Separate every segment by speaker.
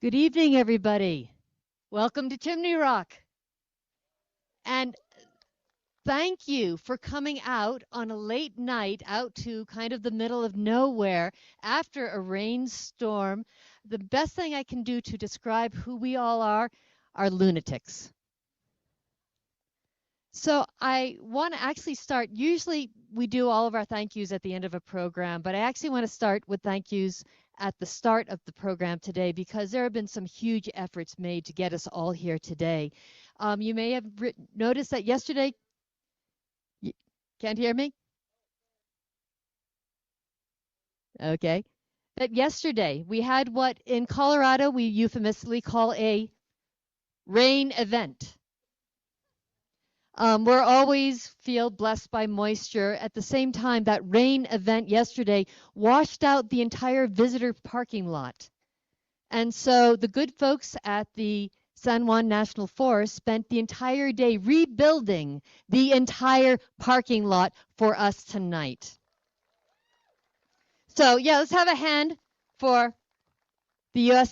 Speaker 1: Good evening, everybody. Welcome to Chimney Rock. And thank you for coming out on a late night out to kind of the middle of nowhere after a rainstorm. The best thing I can do to describe who we all are lunatics. So I want to actually start. Usually we do all of our thank yous at the end of a program, but I actually want to start with thank yous at the start of the program today because there have been some huge efforts made to get us all here today. You may have noticed that yesterday, can't hear me? Okay. That yesterday we had what in Colorado we euphemistically call a rain event. We're always feel blessed by moisture. At the same time, that rain event yesterday washed out the entire visitor parking lot. And so the good folks at the San Juan National Forest spent the entire day rebuilding the entire parking lot for us tonight. So yeah, let's have a hand for the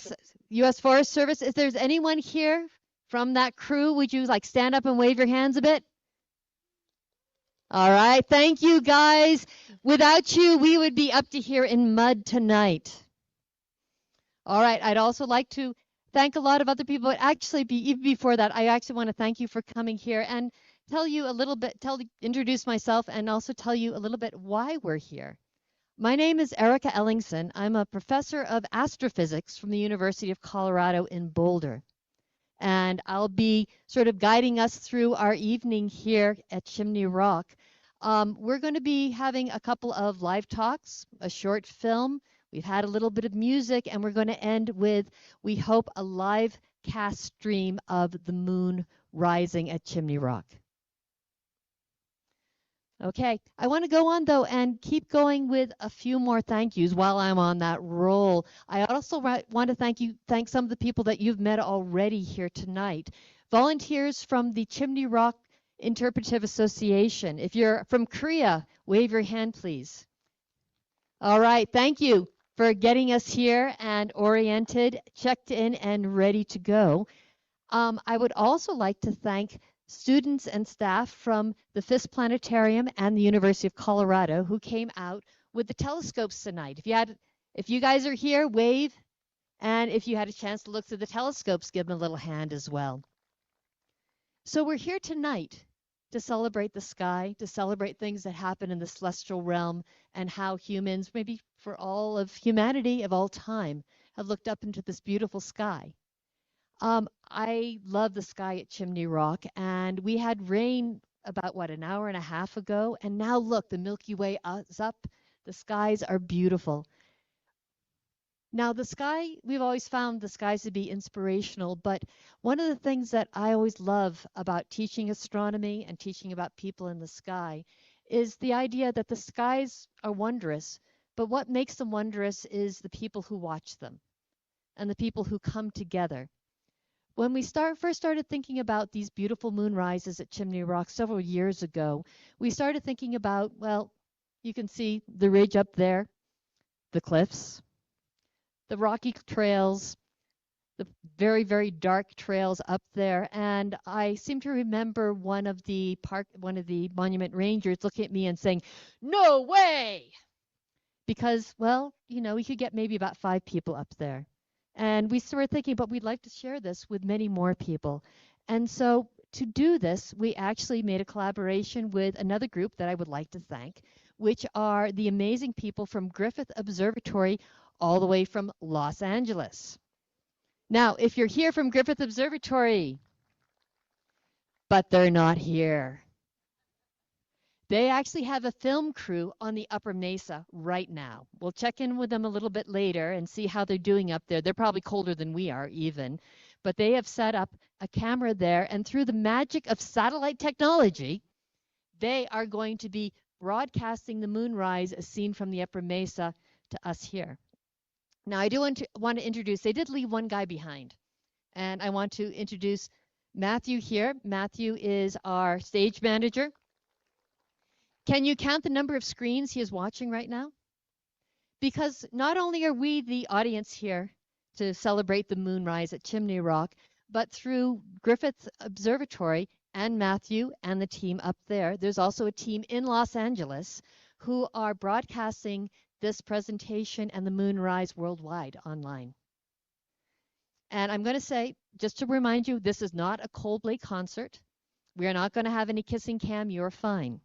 Speaker 1: U.S. Forest Service. If there's anyone here from that crew, would you like stand up and wave your hands a bit? All right, thank you guys. Without you, we would be up to here in mud tonight. All right, I'd also like to thank a lot of other people, but actually even before that, I actually want to thank you for coming here and tell you a little bit, introduce myself and also tell you a little bit why we're here. My name is Erica Ellingson. I'm a professor of astrophysics from the University of Colorado in Boulder. And I'll be sort of guiding us through our evening here at Chimney Rock. We're going to be having a couple of live talks, a short film. We've had a little bit of music, and we're going to end with, we hope, a live cast stream of the moon rising at Chimney Rock. Okay, I want to go on though and keep going with a few more thank yous while I'm on that roll. I also want to thank some of the people that you've met already here tonight. Volunteers from the Chimney Rock Interpretive Association. If you're from Korea, wave your hand, please. All right, thank you for getting us here and oriented, checked in, and ready to go. I would also like to thank students and staff from the Fisk Planetarium and the University of Colorado who came out with the telescopes tonight. If you guys are here, wave, and if you had a chance to look through the telescopes, give them a little hand as well. So we're here tonight to celebrate the sky, to celebrate things that happen in the celestial realm and how humans, maybe for all of humanity of all time, have looked up into this beautiful sky. I love the sky at Chimney Rock, and we had rain about, an hour and a half ago, and now look, the Milky Way is up. The skies are beautiful. Now, the sky, we've always found the skies to be inspirational, but one of the things that I always love about teaching astronomy and teaching about people in the sky is the idea that the skies are wondrous, but what makes them wondrous is the people who watch them and the people who come together. When we first started thinking about these beautiful moonrises at Chimney Rock several years ago, we started thinking about, well, you can see the ridge up there, the cliffs, the rocky trails, the very, very dark trails up there. And I seem to remember one of the monument rangers looking at me and saying, "No way!" Because, well, we could get maybe about 5 people up there. And we started thinking, but we'd like to share this with many more people. And so to do this, we actually made a collaboration with another group that I would like to thank, which are the amazing people from Griffith Observatory all the way from Los Angeles. Now, if you're here from Griffith Observatory, but they're not here. They actually have a film crew on the Upper Mesa right now. We'll check in with them a little bit later and see how they're doing up there. They're probably colder than we are even, but they have set up a camera there, and through the magic of satellite technology, they are going to be broadcasting the moonrise as seen from the Upper Mesa to us here. Now, I do want to introduce, they did leave one guy behind, and I want to introduce Matthew here. Matthew is our stage manager. Can you count the number of screens he is watching right now? Because not only are we the audience here to celebrate the moonrise at Chimney Rock, but through Griffith Observatory and Matthew and the team up there. There's also a team in Los Angeles who are broadcasting this presentation and the moonrise worldwide online. And I'm going to say, just to remind you, this is not a Coldplay concert. We are not going to have any kissing cam. You're fine.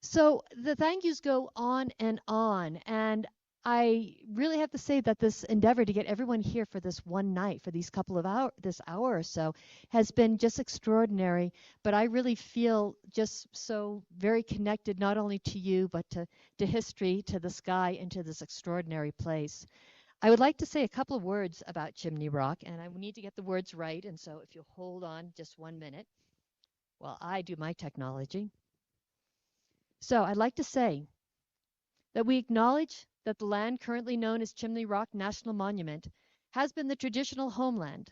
Speaker 1: So the thank yous go on, and I really have to say that this endeavor to get everyone here for this one night, for these couple of hours, this hour or so, has been just extraordinary. But I really feel just so very connected, not only to you, but to history, to the sky, and to this extraordinary place. I would like to say a couple of words about Chimney Rock, and I need to get the words right. And so if you'll hold on just 1 minute while I do my technology. So I'd like to say that we acknowledge that the land currently known as Chimney Rock National Monument has been the traditional homeland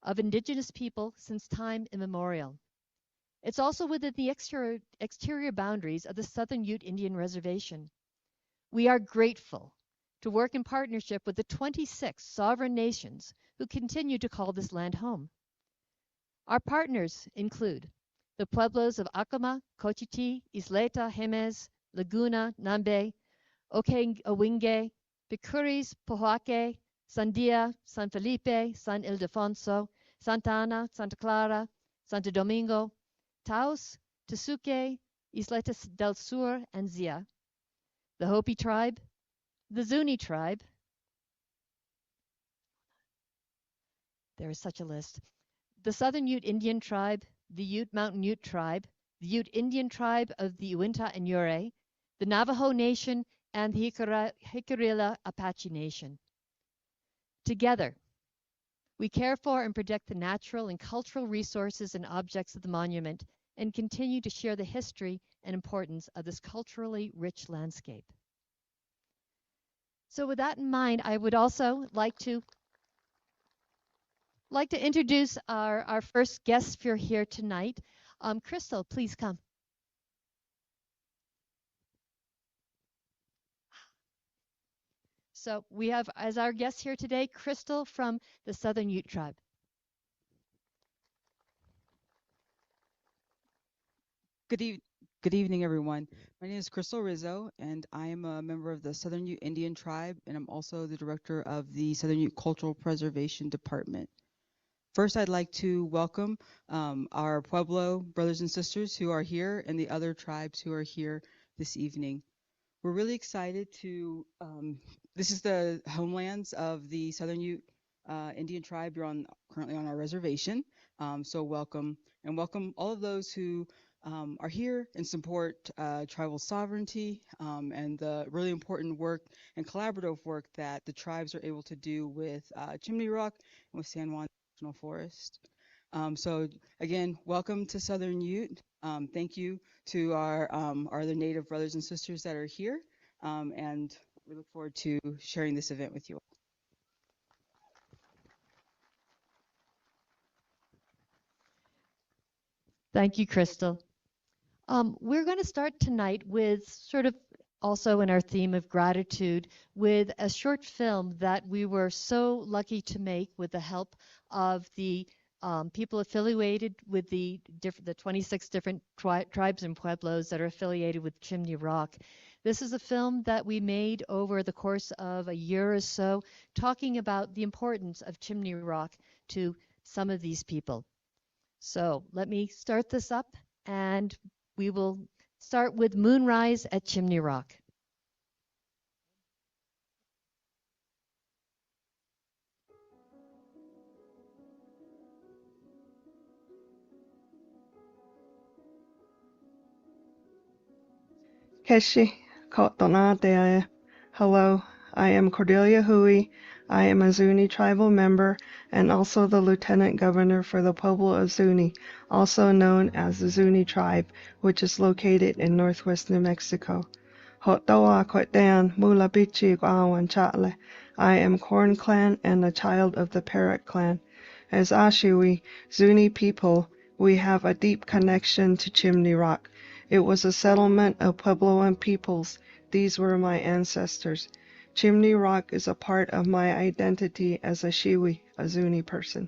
Speaker 1: of Indigenous people since time immemorial. It's also within the exterior boundaries of the Southern Ute Indian Reservation. We are grateful to work in partnership with the 26 sovereign nations who continue to call this land home. Our partners include the pueblos of Acoma, Cochiti, Isleta, Jemez, Laguna, Nambe, Owinge, Picuris, Pojoaque, Sandia, San Felipe, San Ildefonso, Santa Ana, Santa Clara, Santo Domingo, Taos, Tesuque, Isleta del Sur, and Zia, the Hopi tribe, the Zuni tribe, there is such a list, the Southern Ute Indian tribe, the Ute Mountain Ute tribe, the Ute Indian tribe of the Uinta and Ure, the Navajo Nation, and the Jicarilla Apache Nation. Together, we care for and protect the natural and cultural resources and objects of the monument and continue to share the history and importance of this culturally rich landscape. So with that in mind, I would also like to introduce our first guest for here tonight. Crystal, please come. So we have as our guest here today, Crystal from the Southern Ute tribe.
Speaker 2: Good evening, everyone. My name is Crystal Rizzo, and I am a member of the Southern Ute Indian Tribe, and I'm also the director of the Southern Ute Cultural Preservation Department. First, I'd like to welcome our Pueblo brothers and sisters who are here and the other tribes who are here this evening. We're really excited to, this is the homelands of the Southern Ute Indian Tribe. You're currently on our reservation, so welcome, and welcome all of those who are here and support tribal sovereignty and the really important work and collaborative work that the tribes are able to do with Chimney Rock and with San Juan National Forest. So again, welcome to Southern Ute. Thank you to our other Native brothers and sisters that are here, and we look forward to sharing this event with you all.
Speaker 1: Thank you, Crystal. We're going to start tonight with sort of also in our theme of gratitude with a short film that we were so lucky to make with the help of the people affiliated with the 26 different tribes and pueblos that are affiliated with Chimney Rock. This is a film that we made over the course of a year or so, talking about the importance of Chimney Rock to some of these people. So let me start this up, and we will start with Moonrise at Chimney Rock.
Speaker 3: Keshi Kotonadea. Hello, I am Cordelia Hui. I am a Zuni tribal member and also the Lieutenant Governor for the Pueblo of Zuni, also known as the Zuni tribe, which is located in northwest New Mexico. Hotoa Kwetan Mulabichi Gwawan Chatle. I am Corn Clan and a child of the Parrot Clan. As Ashiwi, Zuni people, we have a deep connection to Chimney Rock. It was a settlement of Puebloan peoples. These were my ancestors. Chimney Rock is a part of my identity as a Shiwi, a Zuni person.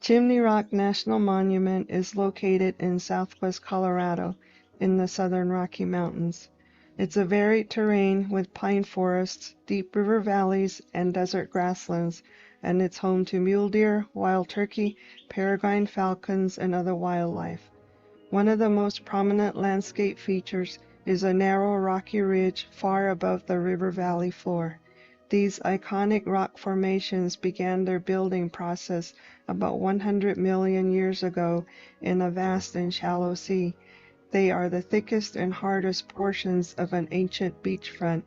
Speaker 3: Chimney Rock National Monument is located in southwest Colorado in the southern Rocky Mountains. It's a varied terrain with pine forests, deep river valleys, and desert grasslands, and it's home to mule deer, wild turkey, peregrine falcons, and other wildlife. One of the most prominent landscape features is a narrow rocky ridge far above the river valley floor. These iconic rock formations began their building process about 100 million years ago in a vast and shallow sea. They are the thickest and hardest portions of an ancient beachfront,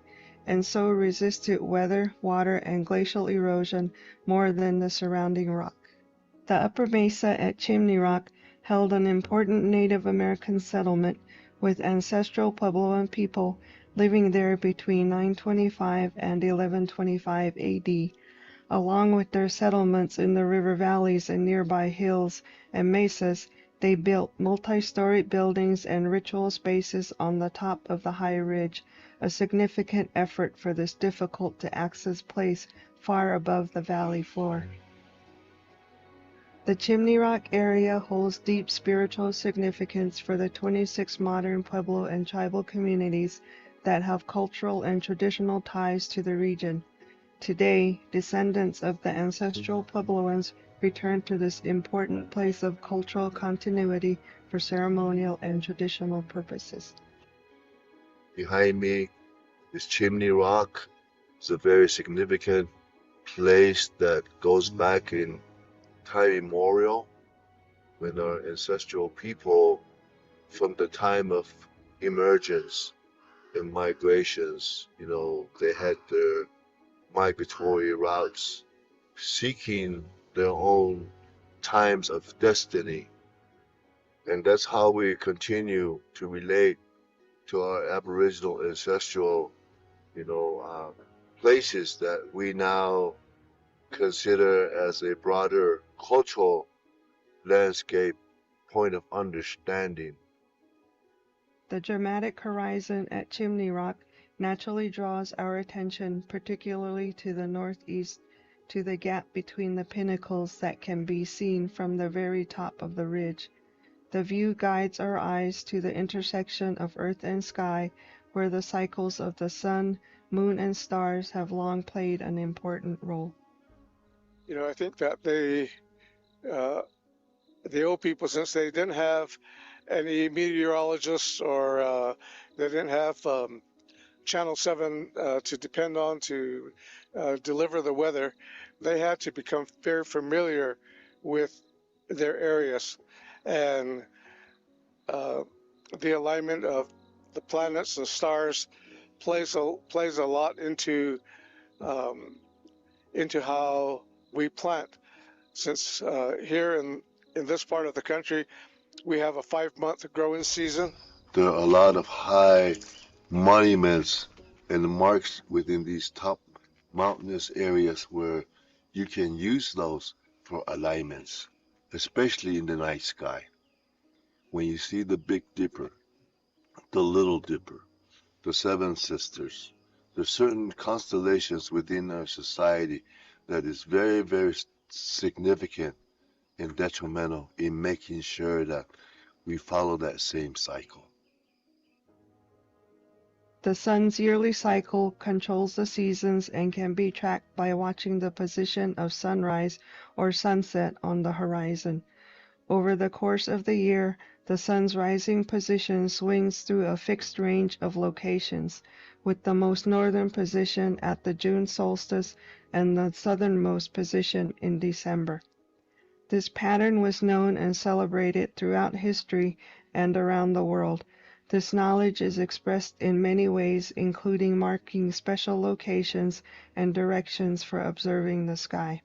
Speaker 3: and so resisted weather, water, and glacial erosion more than the surrounding rock. The upper mesa at Chimney Rock held an important Native American settlement with ancestral Puebloan people living there between 925 and 1125 AD. Along with their settlements in the river valleys and nearby hills and mesas, they built multi-storied buildings and ritual spaces on the top of the high ridge, a significant effort for this difficult-to-access place far above the valley floor. The Chimney Rock area holds deep spiritual significance for the 26 modern Pueblo and tribal communities that have cultural and traditional ties to the region. Today, descendants of the ancestral Puebloans return to this important place of cultural continuity for ceremonial and traditional purposes.
Speaker 4: Behind me is Chimney Rock. It's a very significant place that goes back in time immemorial when our ancestral people, from the time of emergence and migrations, they had their migratory routes, seeking their own times of destiny. And that's how we continue to relate to our Aboriginal ancestral, places that we now consider as a broader cultural landscape point of understanding.
Speaker 3: The dramatic horizon at Chimney Rock naturally draws our attention, particularly to the northeast, to the gap between the pinnacles that can be seen from the very top of the ridge. The view guides our eyes to the intersection of earth and sky, where the cycles of the sun, moon, and stars have long played an important role.
Speaker 5: I think that the old people, since they didn't have any meteorologists or they didn't have Channel 7 to depend on to deliver the weather, they had to become very familiar with their areas. And the alignment of the planets and stars plays a lot into how we plant. Since here in this part of the country, we have a 5-month growing season.
Speaker 4: There are a lot of high monuments and marks within these top mountainous areas where you can use those for alignments, especially in the night sky. When you see the Big Dipper, the Little Dipper, the Seven Sisters, there's certain constellations within our society that is very, very significant and detrimental in making sure that we follow that same cycle.
Speaker 3: The sun's yearly cycle controls the seasons and can be tracked by watching the position of sunrise or sunset on the horizon. Over the course of the year, the sun's rising position swings through a fixed range of locations, with the most northern position at the June solstice and the southernmost position in December. This pattern was known and celebrated throughout history and around the world. This knowledge is expressed in many ways, including marking special locations and directions for observing the sky.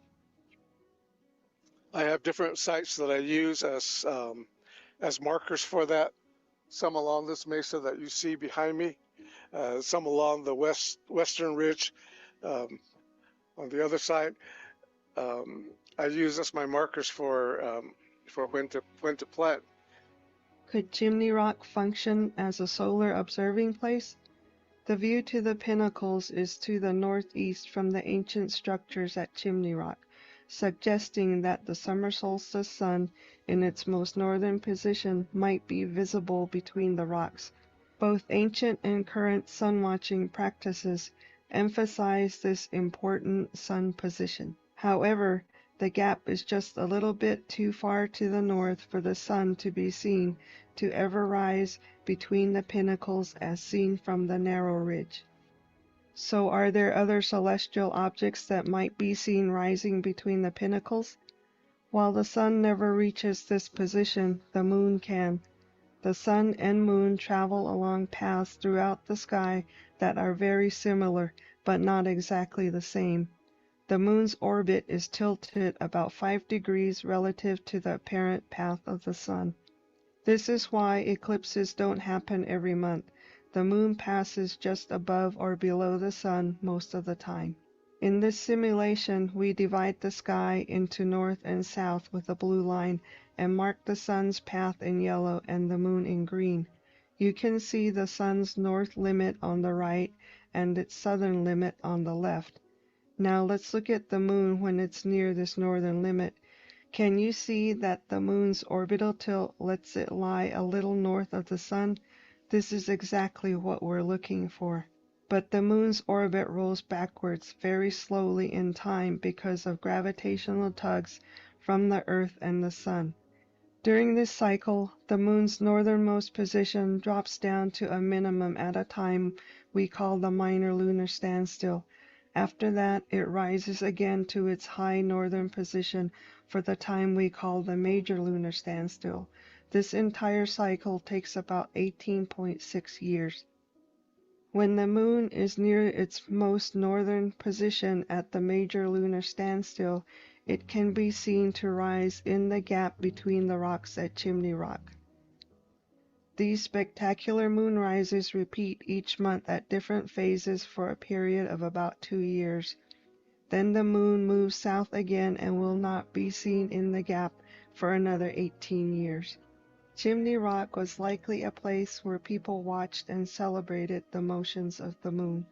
Speaker 5: I have different sites that I use as markers for that. Some along this mesa that you see behind me, some along the western ridge on the other side. I use as my markers for when to plant.
Speaker 3: Could Chimney Rock function as a solar observing place? The view to the pinnacles is to the northeast from the ancient structures at Chimney Rock, suggesting that the summer solstice sun in its most northern position might be visible between the rocks. Both ancient and current sun-watching practices emphasize this important sun position. However, the gap is just a little bit too far to the north for the sun to be seen to ever rise between the pinnacles as seen from the narrow ridge. So are there other celestial objects that might be seen rising between the pinnacles? While the sun never reaches this position, the moon can. The sun and moon travel along paths throughout the sky that are very similar, but not exactly the same. The moon's orbit is tilted about 5 degrees relative to the apparent path of the sun. This is why eclipses don't happen every month. The moon passes just above or below the sun most of the time. In this simulation, we divide the sky into north and south with a blue line and mark the sun's path in yellow and the moon in green. You can see the sun's north limit on the right and its southern limit on the left. Now let's look at the moon when it's near this northern limit. Can you see that the moon's orbital tilt lets it lie a little north of the sun? This is exactly what we're looking for. But the moon's orbit rolls backwards very slowly in time because of gravitational tugs from the Earth and the sun. During this cycle, the moon's northernmost position drops down to a minimum at a time we call the minor lunar standstill. After that, it rises again to its high northern position for the time we call the major lunar standstill. This entire cycle takes about 18.6 years. When the moon is near its most northern position at the major lunar standstill, it can be seen to rise in the gap between the rocks at Chimney Rock. These spectacular moonrises repeat each month at different phases for a period of about 2 years. Then the moon moves south again and will not be seen in the gap for another 18 years. Chimney Rock was likely a place where people watched and celebrated the motions of the moon.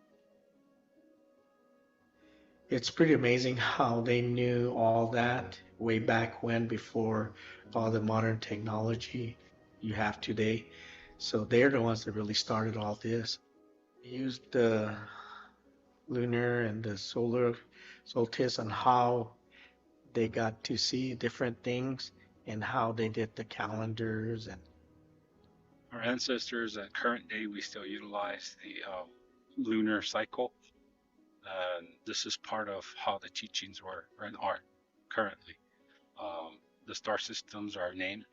Speaker 6: It's pretty amazing how they knew all that way back when, before all the modern technology you have today. So they're the ones that really started all this. They used the lunar and the solar solstice on how they got to see different things and how they did the calendars. And
Speaker 7: Our ancestors at current day, we still utilize the lunar cycle. And this is part of how the teachings were and are currently. The star systems are named,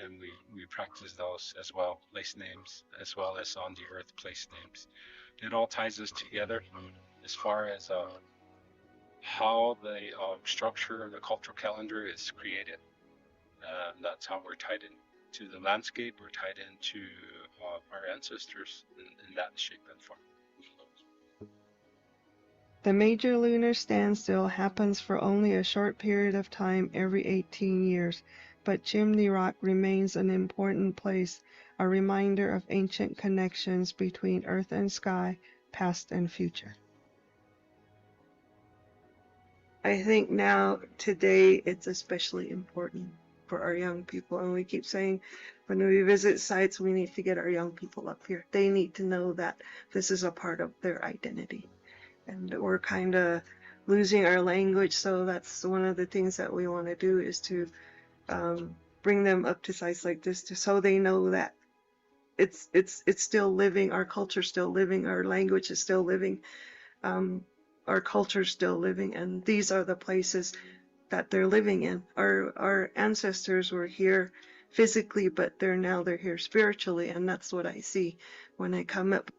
Speaker 7: and we practice those as well, place names, as well as on the earth place names. It all ties us together as far as how the structure of the cultural calendar is created. That's how we're tied into the landscape. We're tied into our ancestors in that shape and form.
Speaker 3: The major lunar standstill happens for only a short period of time every 18 years, but Chimney Rock remains an important place, a reminder of ancient connections between earth and sky, past and future. I think now, today, it's especially important for our young people, and we keep saying when we visit sites, we need to get our young people up here. They need to know that this is a part of their identity. And we're kind of losing our language, so that's one of the things that we want to do, is to bring them up to sites like this, so they know that it's still living, our culture's still living, our language is still living, our culture's still living, and these are the places that they're living in. Our ancestors were here physically, but they're here spiritually, and that's what I see when I come up.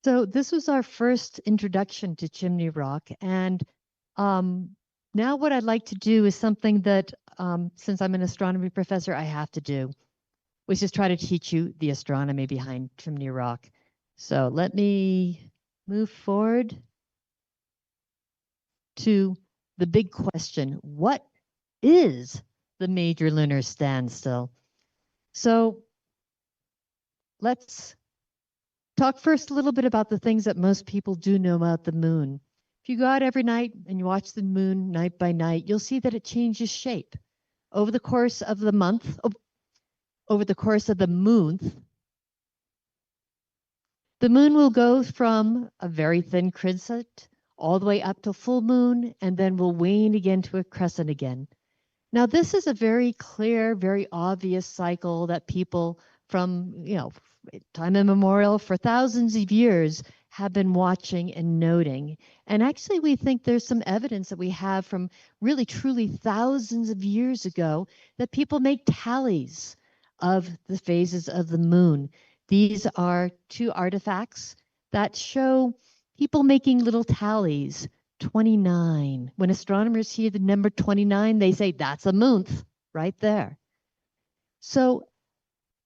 Speaker 1: So this was our first introduction to Chimney Rock. And now what I'd like to do is something that, since I'm an astronomy professor, I have to do, which is try to teach you the astronomy behind Chimney Rock. So let me move forward to the big question. What is the major lunar standstill? So let's talk first a little bit about the things that most people do know about the moon. If you go out every night and you watch the moon night by night, you'll see that it changes shape. Over the course of the month, over the course of the month, the moon will go from a very thin crescent all the way up to full moon, and then will wane again to a crescent again. Now, this is a very clear, very obvious cycle that people from, time immemorial for thousands of years have been watching and noting. And actually, we think there's some evidence that we have from really, truly thousands of years ago that people make tallies of the phases of the moon. These are two artifacts that show people making little tallies. 29. When astronomers hear the number 29, they say that's a month right there. So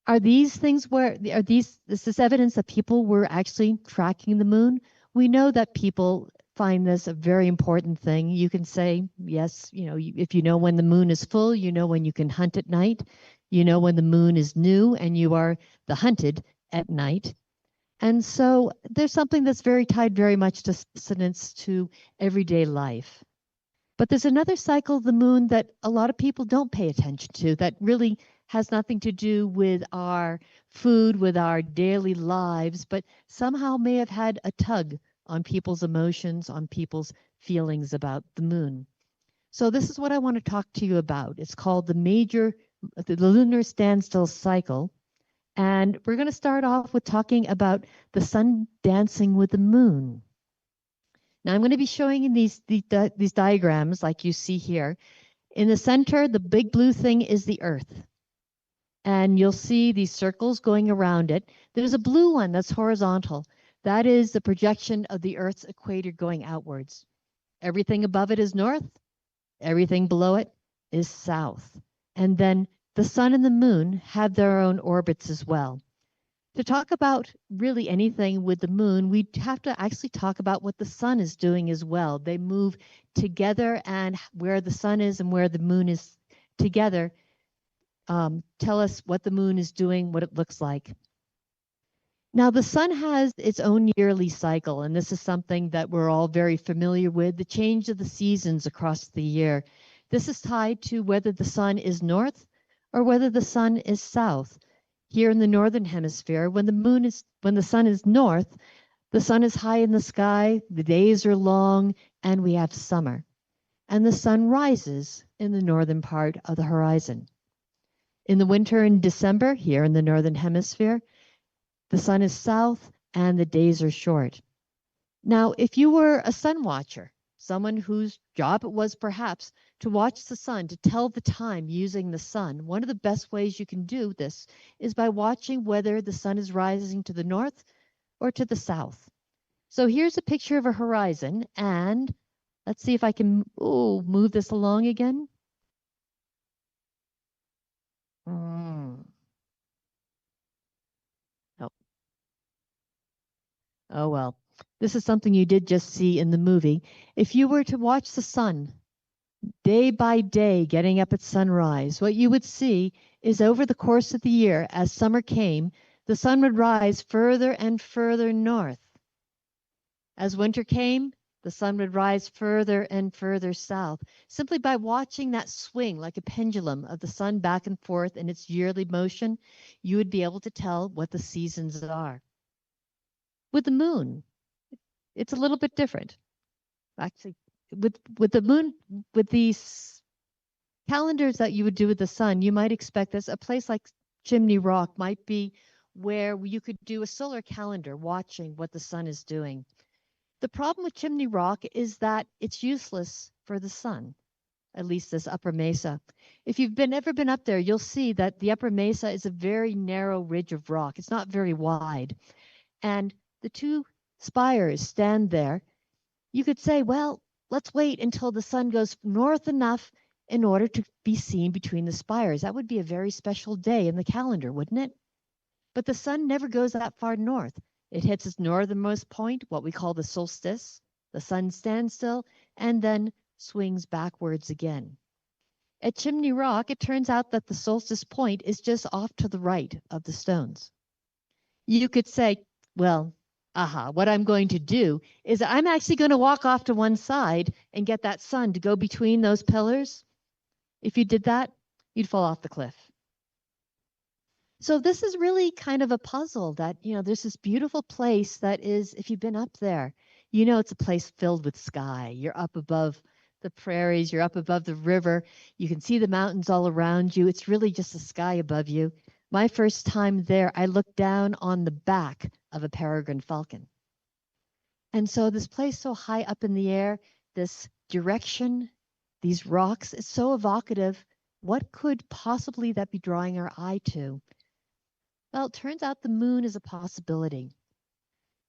Speaker 1: are these things this is evidence that people were actually tracking the moon? We know that people find this a very important thing. You can say, yes, if you know when the moon is full, you know when you can hunt at night, you know when the moon is new and you are the hunted at night. And so there's something that's tied very much to sustenance to everyday life. But there's another cycle of the moon that a lot of people don't pay attention to that really has nothing to do with our food, with our daily lives, but somehow may have had a tug on people's emotions, on people's feelings about the moon. So this is what I want to talk to you about. It's called the lunar standstill cycle. And we're going to start off with talking about the sun dancing with the moon. Now I'm going to be showing you these diagrams like you see here. In the center, the big blue thing is the Earth. And you'll see these circles going around it. There's a blue one that's horizontal. That is the projection of the Earth's equator going outwards. Everything above it is north. Everything below it is south. And then the sun and the moon have their own orbits as well. To talk about really anything with the moon, we have to actually talk about what the sun is doing as well. They move together, and where the sun is and where the moon is together tell us what the moon is doing, what it looks like. Now, the sun has its own yearly cycle, and this is something that we're all very familiar with, the change of the seasons across the year. This is tied to whether the sun is north or whether the sun is south. Here in the northern hemisphere, when the sun is north, the sun is high in the sky, the days are long, and we have summer. And the sun rises in the northern part of the horizon. In the winter in December, here in the northern hemisphere, the sun is south and the days are short. Now, if you were a sun watcher, someone whose job it was perhaps to watch the sun, to tell the time using the sun, one of the best ways you can do this is by watching whether the sun is rising to the north or to the south. So here's a picture of a horizon, and let's see if I can move this along again. Oh, well, this is something you did just see in the movie. If you were to watch the sun day by day getting up at sunrise, what you would see is over the course of the year, as summer came, the sun would rise further and further north. As winter came, the sun would rise further and further south. Simply by watching that swing like a pendulum of the sun back and forth in its yearly motion, you would be able to tell what the seasons are. With the moon, it's a little bit different. Actually, with the moon, with these calendars that you would do with the sun, you might expect this. A place like Chimney Rock might be where you could do a solar calendar watching what the sun is doing. The problem with Chimney Rock is that it's useless for the sun, at least this upper mesa. If you've ever been up there, you'll see that the upper mesa is a very narrow ridge of rock. It's not very wide. And the two spires stand there, you could say, well, let's wait until the sun goes north enough in order to be seen between the spires. That would be a very special day in the calendar, wouldn't it? But the sun never goes that far north. It hits its northernmost point, what we call the solstice. The sun stands still and then swings backwards again. At Chimney Rock, it turns out that the solstice point is just off to the right of the stones. You could say, well, what I'm going to do is I'm actually going to walk off to one side and get that sun to go between those pillars. If you did that, you'd fall off the cliff. So this is really kind of a puzzle that, there's this beautiful place that is, if you've been up there, it's a place filled with sky. You're up above the prairies, you're up above the river, you can see the mountains all around you. It's really just the sky above you. My first time there, I looked down on the back of a peregrine falcon. And so this place so high up in the air, this direction, these rocks, it's so evocative. What could possibly that be drawing our eye to? Well, it turns out the moon is a possibility.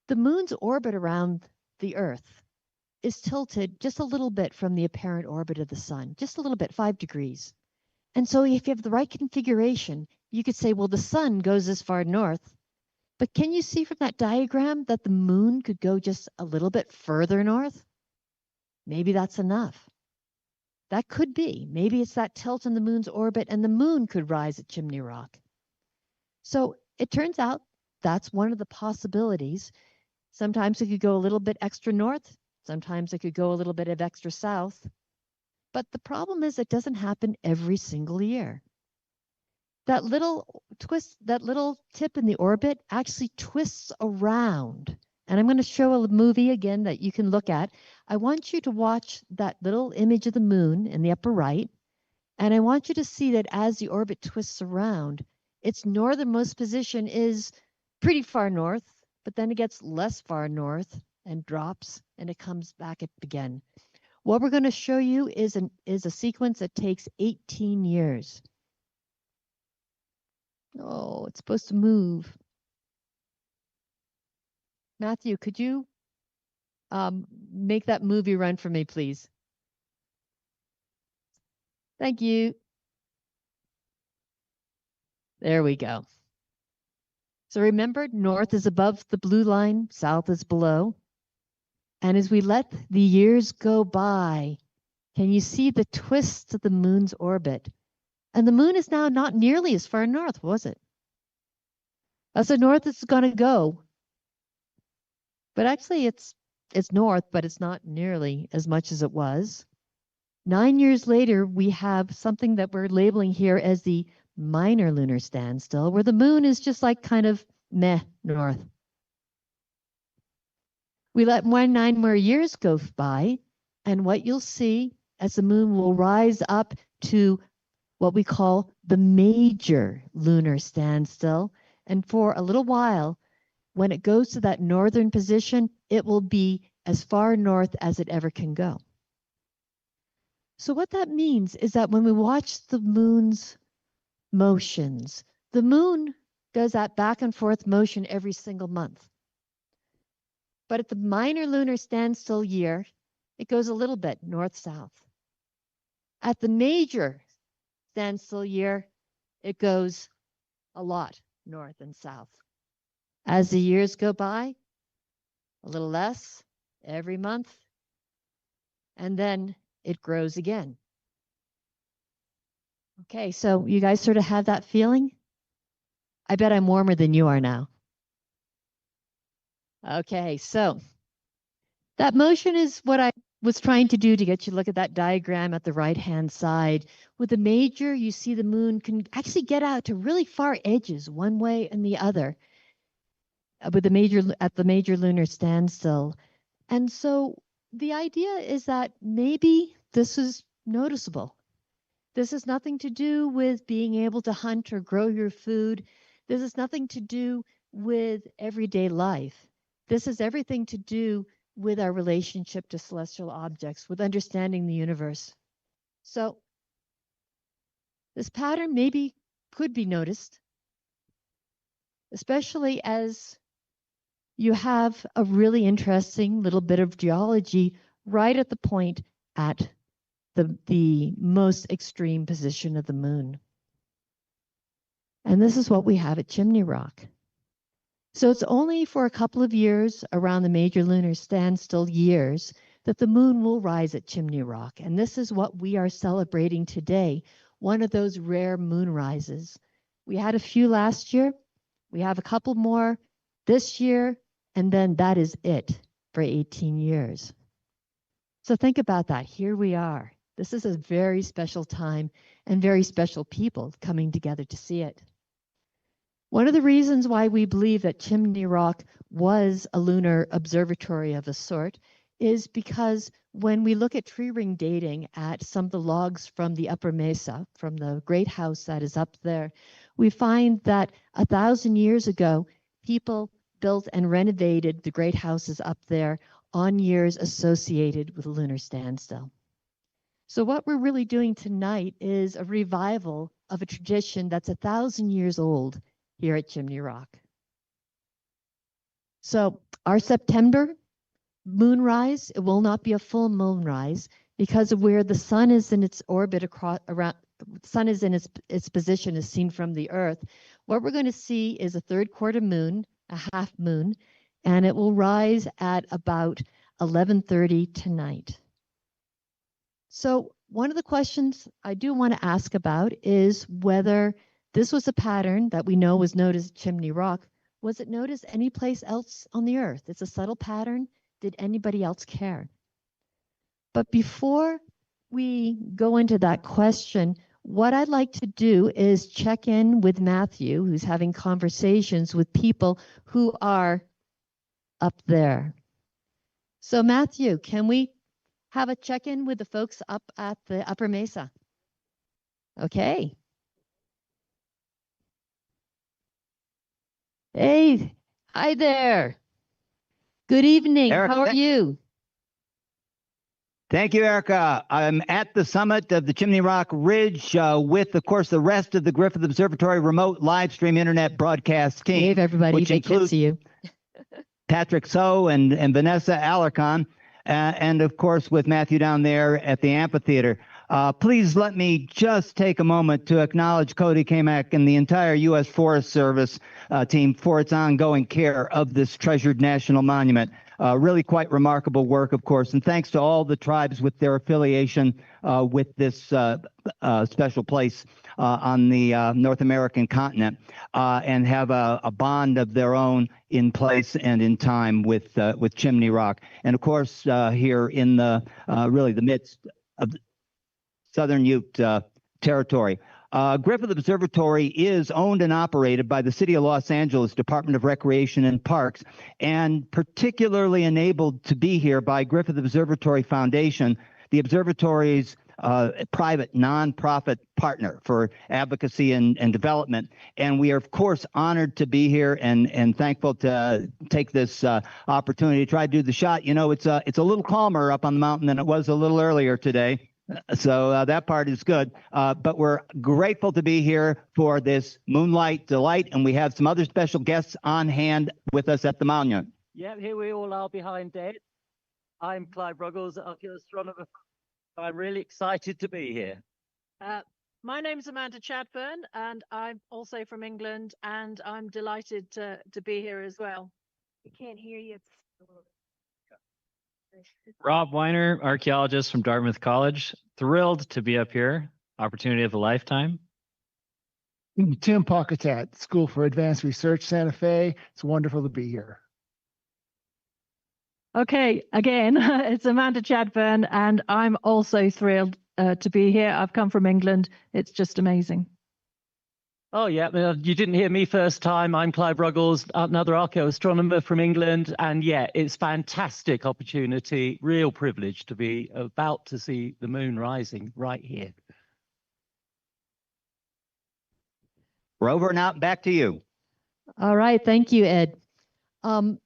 Speaker 1: The moon's orbit around the Earth is tilted just a little bit from the apparent orbit of the sun, just a little bit, 5 degrees. And so if you have the right configuration, you could say, well, the sun goes this far north, but can you see from that diagram that the moon could go just a little bit further north? Maybe that's enough. That could be. Maybe it's that tilt in the moon's orbit and the moon could rise at Chimney Rock. So it turns out that's one of the possibilities. Sometimes it could go a little bit extra north. Sometimes it could go a little bit of extra south. But the problem is it doesn't happen every single year. That little twist, that little tip in the orbit actually twists around. And I'm going to show a movie again that you can look at. I want you to watch that little image of the moon in the upper right. And I want you to see that as the orbit twists around, its northernmost position is pretty far north, but then it gets less far north and drops and it comes back up again. What we're going to show you is a sequence that takes 18 years. Oh, it's supposed to move. Matthew, could you make that movie run for me, please? Thank you. There we go. So remember, north is above the blue line, south is below. And as we let the years go by, can you see the twists of the moon's orbit? And the moon is now not nearly as far north, was it? That's the north it's going to go. But actually, it's north, but it's not nearly as much as it was. 9 years later, we have something that we're labeling here as the minor lunar standstill, where the moon is just like kind of meh north. We let 9 more years go by, and what you'll see as the moon will rise up to what we call the major lunar standstill. And for a little while, when it goes to that northern position, it will be as far north as it ever can go. So what that means is that when we watch the moon's motions, the moon does that back and forth motion every single month. But at the minor lunar standstill year, it goes a little bit north-south. At the major standstill year, it goes a lot north and south. As the years go by, a little less every month, and then it grows again. Okay, so you guys sort of have that feeling? I bet I'm warmer than you are now. Okay, so that motion is what I was trying to do to get you to look at that diagram at the right-hand side. With the major, you see the moon can actually get out to really far edges, one way and the other, with the major lunar standstill. And so the idea is that maybe this is noticeable. This has nothing to do with being able to hunt or grow your food. This has nothing to do with everyday life. This has everything to do with our relationship to celestial objects, with understanding the universe. So this pattern maybe could be noticed, especially as you have a really interesting little bit of geology right at the point at the most extreme position of the moon. And this is what we have at Chimney Rock. So it's only for a couple of years, around the major lunar standstill years, that the moon will rise at Chimney Rock. And this is what we are celebrating today, one of those rare moonrises. We had a few last year. We have a couple more this year, and then that is it for 18 years. So think about that. Here we are. This is a very special time and very special people coming together to see it. One of the reasons why we believe that Chimney Rock was a lunar observatory of a sort is because when we look at tree ring dating at some of the logs from the upper mesa, from the great house that is up there, we find that 1,000 years ago, people built and renovated the great houses up there on years associated with lunar standstill. So what we're really doing tonight is a revival of a tradition that's 1,000 years old here at Chimney Rock. So our September moonrise, it will not be a full moonrise because of where the sun is in its orbit around, the sun is in its position as seen from the earth. What we're going to see is a third quarter moon, a half moon, and it will rise at about 11:30 tonight. So one of the questions I do want to ask about is whether this was a pattern that we know was noticed at Chimney Rock. Was it noticed anyplace else on the earth? It's a subtle pattern. Did anybody else care? But before we go into that question, what I'd like to do is check in with Matthew, who's having conversations with people who are up there. So Matthew, can we have a check-in with the folks up at the Upper Mesa? Okay. Hey, hi there. Good evening.
Speaker 8: Eric,
Speaker 1: How are you?
Speaker 8: Thank you, Erica. I'm at the summit of the Chimney Rock Ridge with, of course, the rest of the Griffith Observatory remote live stream internet broadcast team.
Speaker 1: Wave everybody.
Speaker 8: Which
Speaker 1: They can't
Speaker 8: includes
Speaker 1: see you.
Speaker 8: Patrick So and Vanessa Alarcon, and of course with Matthew down there at the amphitheater. Please let me just take a moment to acknowledge Cody Kamak and the entire U.S. Forest Service team for its ongoing care of this treasured national monument. Really quite remarkable work, of course, and thanks to all the tribes with their affiliation with this special place on the North American continent, and have a bond of their own in place and in time with Chimney Rock, and of course here in the really the midst of Southern Ute territory. Griffith Observatory is owned and operated by the City of Los Angeles Department of Recreation and Parks, and particularly enabled to be here by Griffith Observatory Foundation, the observatory's private nonprofit partner for advocacy and development. And we are, of course, honored to be here and thankful to take this opportunity to try to do the shot. You know, it's a little calmer up on the mountain than it was a little earlier today. So that part is good, but we're grateful to be here for this moonlight delight, and we have some other special guests on hand with us at the monument.
Speaker 9: Yeah, here we all are behind Ed. I'm Clive Ruggles, archaeoastronomer. I'm really excited to be here.
Speaker 10: My name's Amanda Chadburn, and I'm also from England, and I'm delighted to be here as well. We can't hear you.
Speaker 11: Rob Weiner, archaeologist from Dartmouth College. Thrilled to be up here. Opportunity of a lifetime.
Speaker 12: Tim Pocketat, School for Advanced Research, Santa Fe. It's wonderful to be here.
Speaker 10: Okay, again, it's Amanda Chadburn, and I'm also thrilled to be here. I've come from England. It's just amazing.
Speaker 9: Oh, yeah, you didn't hear me first time. I'm Clive Ruggles, another archaeoastronomer from England. And yeah, it's fantastic opportunity, real privilege to be about to see the moon rising right here.
Speaker 8: Rover, now back to you.
Speaker 1: All right. Thank you, Ed.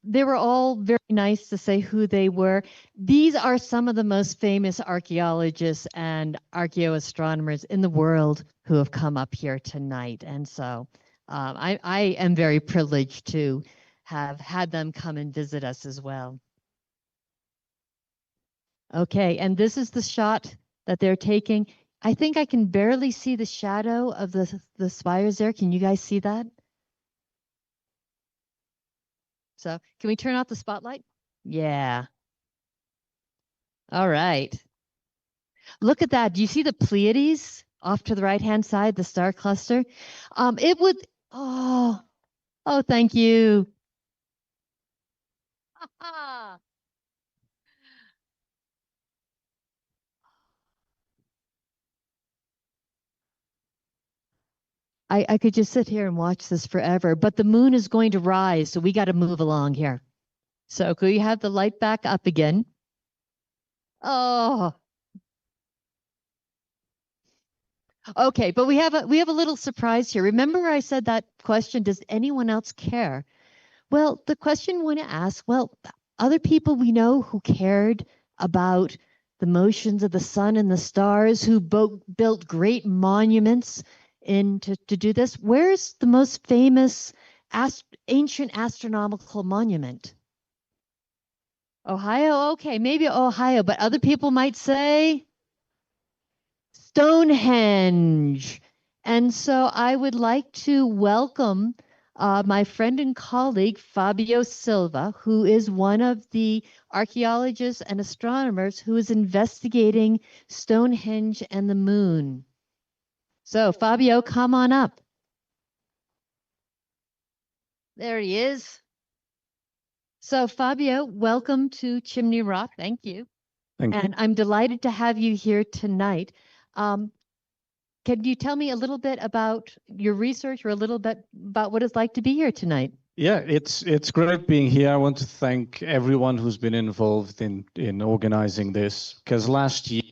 Speaker 1: They were all very nice to say who they were. These are some of the most famous archaeologists and archaeoastronomers in the world who have come up here tonight. And so I am very privileged to have had them come and visit us as well. Okay, and this is the shot that they're taking. I think I can barely see the shadow of the spires there. Can you guys see that? So can we turn off the spotlight? Yeah. All right. Look at that. Do you see the Pleiades off to the right-hand side, the star cluster? It would, oh, thank you. I could just sit here and watch this forever, but the moon is going to rise, so we got to move along here. So could you have the light back up again? Oh. Okay, but we have a little surprise here. Remember I said that question, does anyone else care? Well, the question we want to ask, well, other people we know who cared about the motions of the sun and the stars, who built great monuments to do this. Where's the most famous ancient astronomical monument? Ohio? Okay, maybe Ohio, but other people might say Stonehenge. And so I would like to welcome my friend and colleague, Fabio Silva, who is one of the archaeologists and astronomers who is investigating Stonehenge and the moon. So Fabio, come on up. There he is. So Fabio, welcome to Chimney Rock. Thank you.
Speaker 13: Thank you.
Speaker 1: And I'm delighted to have you here tonight. Can you tell me a little bit about your research or a little bit about what it's like to be here tonight?
Speaker 13: Yeah, it's great being here. I want to thank everyone who's been involved in organizing this, because last year,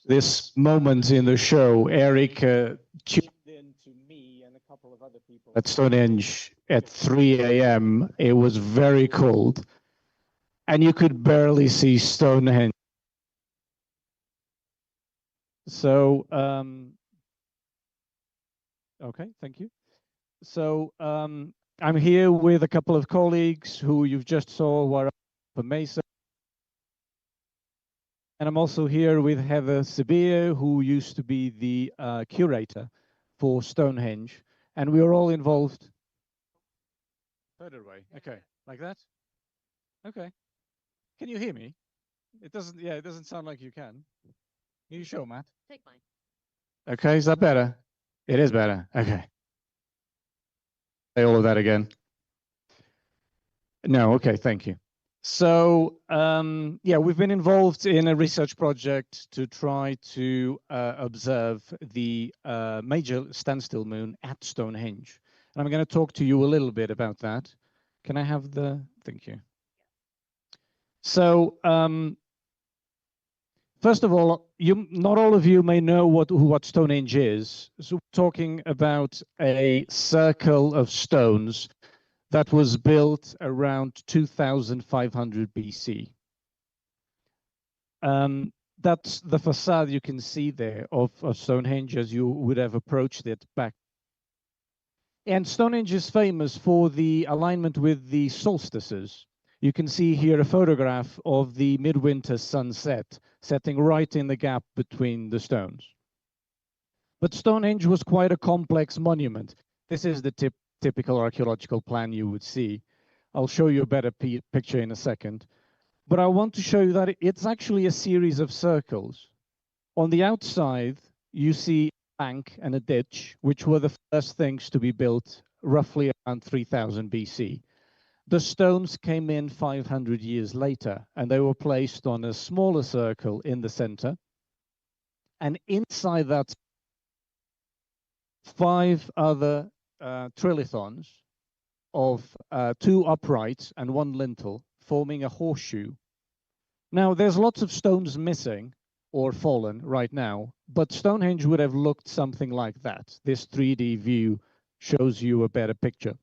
Speaker 13: this moment in the show, Eric tuned in to me and a couple of other people at Stonehenge at 3 a.m. It was very cold, and you could barely see Stonehenge. So, okay, thank you. So I'm here with a couple of colleagues who you've just saw were up for Mesa. And I'm also here with Heather Sabir, who used to be the curator for Stonehenge. And we were all involved. Further away. Okay, like that? Okay. Can you hear me? It doesn't sound like you can. Are you sure, Matt?
Speaker 1: Take mine.
Speaker 13: Okay, is that better? It is better. Okay. Say all of that again. No, okay, thank you. So, yeah, we've been involved in a research project to try to observe the major standstill moon at Stonehenge. And I'm going to talk to you a little bit about that. Can I have the, thank you. So, first of all, not all of you may know what Stonehenge is. So we're talking about a circle of stones that was built around 2500 BC. That's the facade you can see there of Stonehenge as you would have approached it back. And Stonehenge is famous for the alignment with the solstices. You can see here a photograph of the midwinter sunset, setting right in the gap between the stones. But Stonehenge was quite a complex monument. This is the typical archaeological plan you would see. I'll show you a better picture in a second. But I want to show you that it's actually a series of circles. On the outside, you see a bank and a ditch, which were the first things to be built roughly around 3000 BC. The stones came in 500 years later, and they were placed on a smaller circle in the center. And inside that, 5 other trilithons of 2 uprights and 1 lintel, forming a horseshoe. Now, there's lots of stones missing or fallen right now, but Stonehenge would have looked something like that. This 3D view shows you a better picture.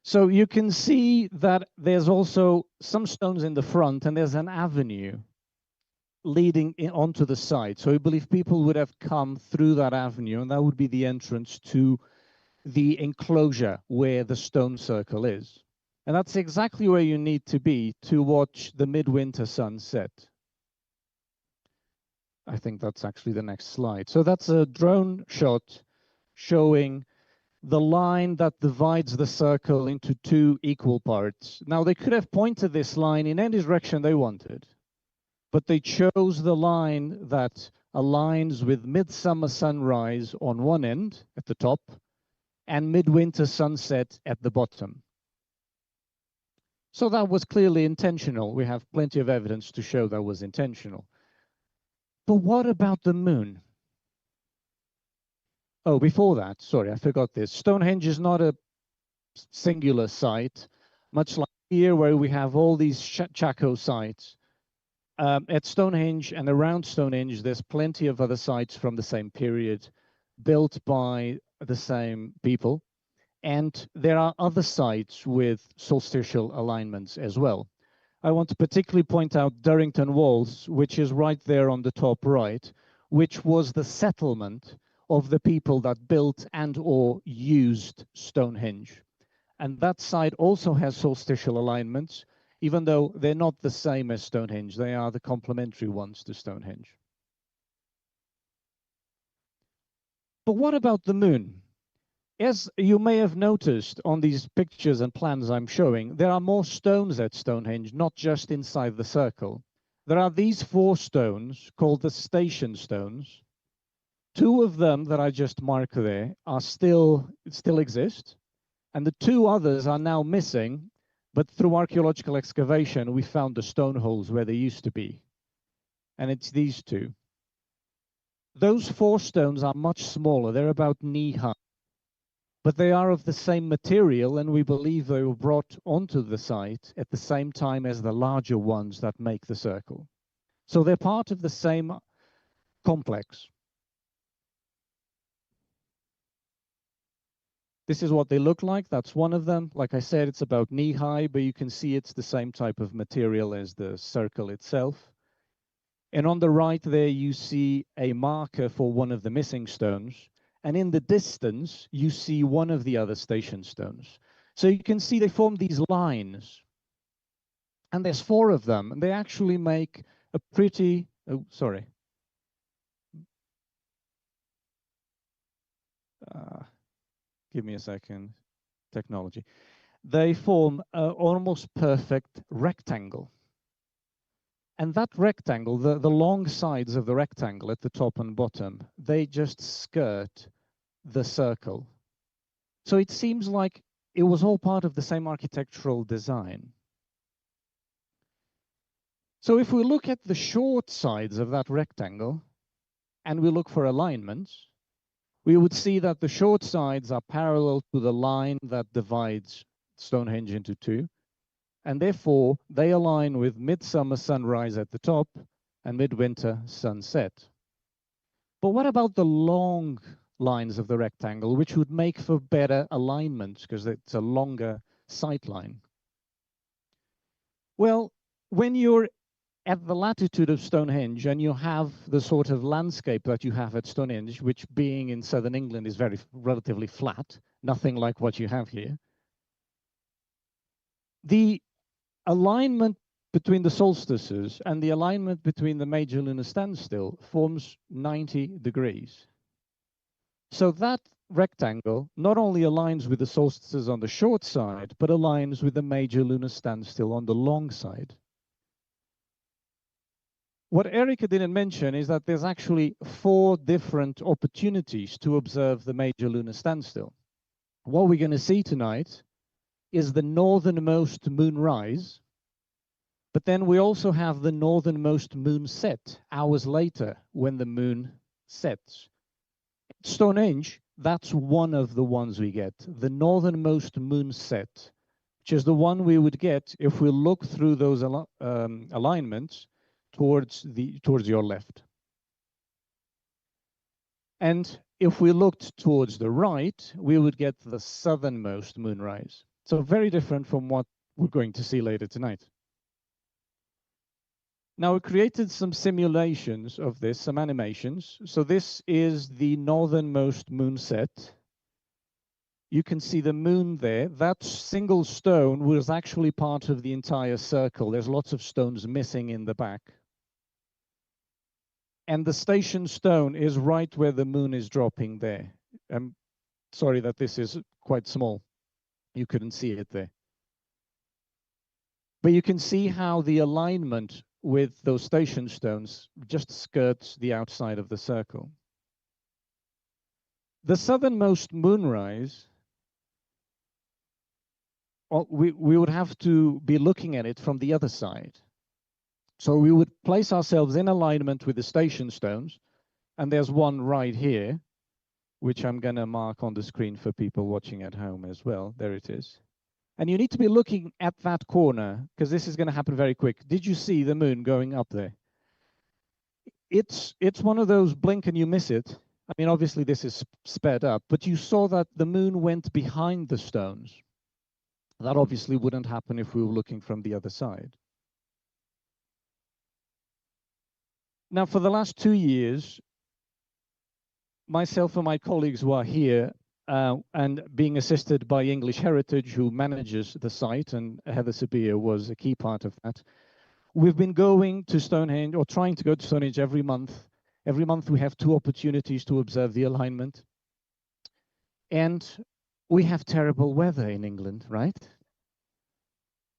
Speaker 13: So you can see that there's also some stones in the front, and there's an avenue leading onto the side. So I believe people would have come through that avenue, and that would be the entrance to the enclosure where the stone circle is. And that's exactly where you need to be to watch the midwinter sunset. I think that's actually the next slide. So that's a drone shot showing the line that divides the circle into two equal parts. Now, they could have pointed this line in any direction they wanted, but they chose the line that aligns with midsummer sunrise on one end at the top and midwinter sunset at the bottom. So that was clearly intentional. We have plenty of evidence to show that was intentional. But what about the moon? Oh, before that, sorry, I forgot this. Stonehenge is not a singular site, much like here where we have all these Chaco sites. At Stonehenge and around Stonehenge, there's plenty of other sites from the same period built by the same people. And there are other sites with solstitial alignments as well. I want to particularly point out Durrington Walls, which is right there on the top right, which was the settlement of the people that built and or used Stonehenge. And that site also has solstitial alignments, even though they're not the same as Stonehenge. They are the complementary ones to Stonehenge. But what about the moon? As you may have noticed on these pictures and plans I'm showing, there are more stones at Stonehenge, not just inside the circle. There are these 4 stones called the station stones. 2 of them that I just marked there are still exist, and the 2 others are now missing, but through archaeological excavation, we found the stone holes where they used to be. And it's these 2. Those 4 stones are much smaller. They're about knee-high. But they are of the same material, and we believe they were brought onto the site at the same time as the larger ones that make the circle. So they're part of the same complex. This is what they look like. That's one of them. Like I said, it's about knee-high, but you can see it's the same type of material as the circle itself. And on the right there, you see a marker for one of the missing stones. And in the distance, you see one of the other station stones. So you can see they form these lines. And there's 4 of them. And they actually make a pretty, oh, sorry. Give me a second, technology. They form an almost perfect rectangle. And that rectangle, the long sides of the rectangle at the top and bottom, they just skirt the circle. So it seems like it was all part of the same architectural design. So if we look at the short sides of that rectangle and we look for alignments, we would see that the short sides are parallel to the line that divides Stonehenge into 2. And therefore, they align with midsummer sunrise at the top and midwinter sunset. But what about the long lines of the rectangle, which would make for better alignment because it's a longer sight line? Well, when you're at the latitude of Stonehenge and you have the sort of landscape that you have at Stonehenge, which being in southern England is relatively flat, nothing like what you have here, the alignment between the solstices and the alignment between the major lunar standstill forms 90 degrees. So that rectangle not only aligns with the solstices on the short side, but aligns with the major lunar standstill on the long side. What Erica didn't mention is that there's actually 4 different opportunities to observe the major lunar standstill. What we're going to see tonight is the northernmost moonrise, but then we also have the northernmost moonset hours later when the moon sets. Stonehenge, that's one of the ones we get, the northernmost moonset, which is the one we would get if we look through those alignments towards your left. And if we looked towards the right, we would get the southernmost moonrise. So very different from what we're going to see later tonight. Now, we created some simulations of this, some animations. So this is the northernmost moonset. you can see the moon there. That single stone was actually part of the entire circle. There's lots of stones missing in the back. And the station stone is right where the moon is dropping there. I'm sorry that this is quite small. You couldn't see it there. But you can see how the alignment with those station stones just skirts the outside of the circle. The southernmost moonrise, we would have to be looking at it from the other side. So we would place ourselves in alignment with the station stones, and there's one right here, which I'm going to mark on the screen for people watching at home as well. There it is. And you need to be looking at that corner, because this is going to happen very quick. Did you see the moon going up there? It's one of those blink and you miss it. I mean, obviously this is sped up, but you saw that the moon went behind the stones. That obviously wouldn't happen if we were looking from the other side. Now, for the last 2 years, myself and my colleagues who are here and being assisted by English Heritage, who manages the site, and Heather Sabia was a key part of that. We've been going to Stonehenge, or trying to go to Stonehenge every month. Every month we have 2 opportunities to observe the alignment. And we have terrible weather in England, right?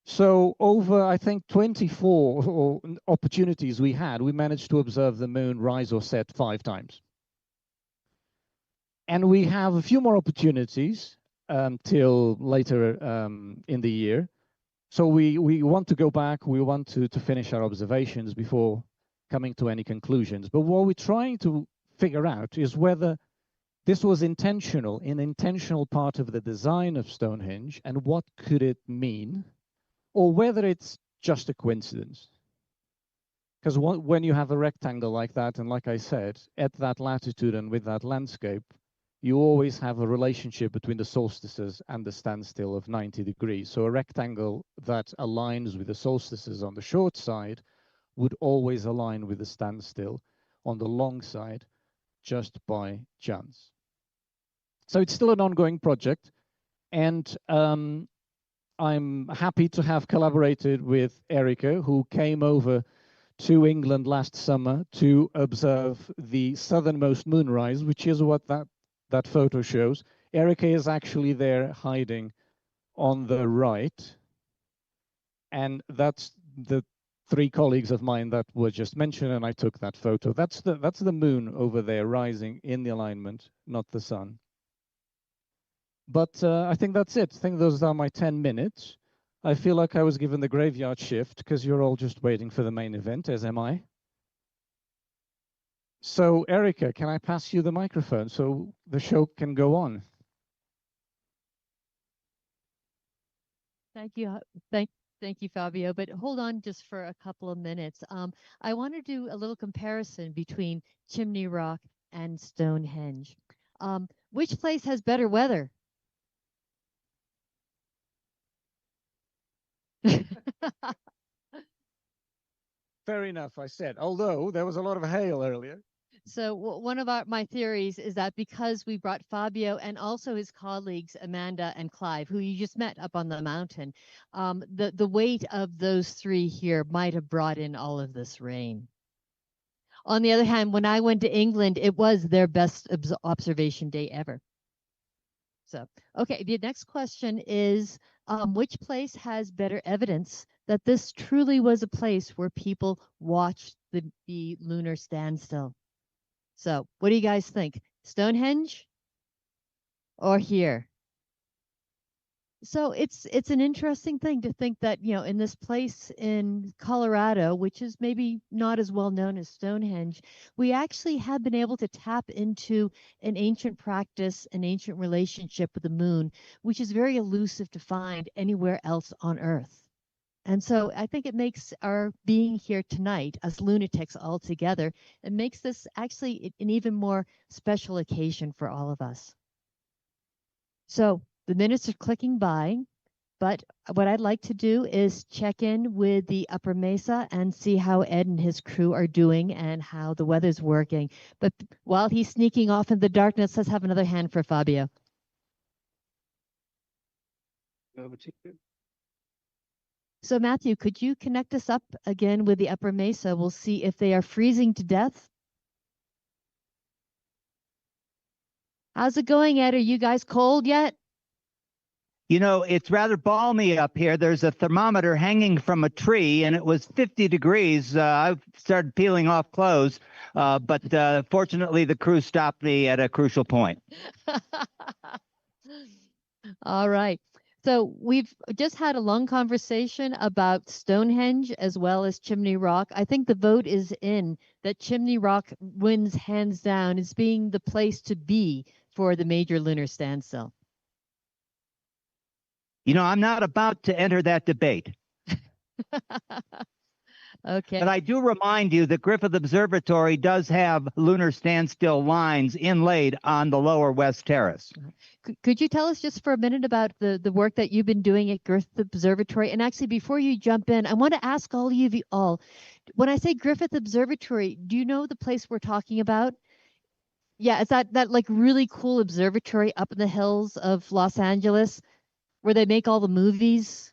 Speaker 13: So over, I think, 24 opportunities we had, we managed to observe the moon rise or set 5 times. And we have a few more opportunities till later in the year. So we want to go back, we want to finish our observations before coming to any conclusions. But what we're trying to figure out is whether this was intentional, an intentional part of the design of Stonehenge, and what could it mean, or whether it's just a coincidence. Because when you have a rectangle like that, and like I said, at that latitude and with that landscape, you always have a relationship between the solstices and the standstill of 90 degrees. So a rectangle that aligns with the solstices on the short side would always align with the standstill on the long side, just by chance. So it's still an ongoing project, and I'm happy to have collaborated with Erica, who came over to England last summer to observe the southernmost moonrise, which is what that photo shows. Erica is actually there hiding on the right, and that's the 3 colleagues of mine that were just mentioned, and I took that photo. That's the moon over there rising in the alignment, not the sun. But I think that's it. I think those are my 10 minutes. I feel like I was given the graveyard shift because you're all just waiting for the main event, as am I. So, Erica, can I pass you the microphone so the show can go on?
Speaker 1: Thank you. Thank you, Fabio. But hold on just for a couple of minutes. I want to do a little comparison between Chimney Rock and Stonehenge. Which place has better weather?
Speaker 13: Fair enough, I said, although there was a lot of hail earlier.
Speaker 1: So one of my theories is that because we brought Fabio and also his colleagues, Amanda and Clive, who you just met up on the mountain, the weight of those 3 here might have brought in all of this rain. On the other hand, when I went to England, it was their best observation day ever. So, okay, the next question is, which place has better evidence that this truly was a place where people watched the lunar standstill? So, what do you guys think? Stonehenge or here? So it's an interesting thing to think that, you know, in this place in Colorado, which is maybe not as well known as Stonehenge, we actually have been able to tap into an ancient practice, an ancient relationship with the moon, which is very elusive to find anywhere else on Earth. And so I think it makes our being here tonight as lunatics all together, it makes this actually an even more special occasion for all of us. So the minutes are clicking by, but what I'd like to do is check in with the Upper Mesa and see how Ed and his crew are doing and how the weather's working. But while he's sneaking off in the darkness, let's have another hand for Fabio.
Speaker 7: Over to you.
Speaker 1: So Matthew, could you connect us up again with the upper mesa? We'll see if they are freezing to death. How's it going, Ed? Are you guys cold yet?
Speaker 8: You know, it's rather balmy up here. There's a thermometer hanging from a tree, and it was 50 degrees. I started peeling off clothes, but fortunately, the crew stopped me at a crucial point.
Speaker 1: All right. So we've just had a long conversation about Stonehenge as well as Chimney Rock. I think the vote is in that Chimney Rock wins hands down as being the place to be for the major lunar standstill.
Speaker 8: You know, I'm not about to enter that debate.
Speaker 1: Okay.
Speaker 8: But I do remind you that Griffith Observatory does have lunar standstill lines inlaid on the lower west terrace.
Speaker 1: Could you tell us just for a minute about the work that you've been doing at Griffith Observatory? And actually, before you jump in, I want to ask all of you all, when I say Griffith Observatory, do you know the place we're talking about? Yeah, it's that like really cool observatory up in the hills of Los Angeles where they make all the movies.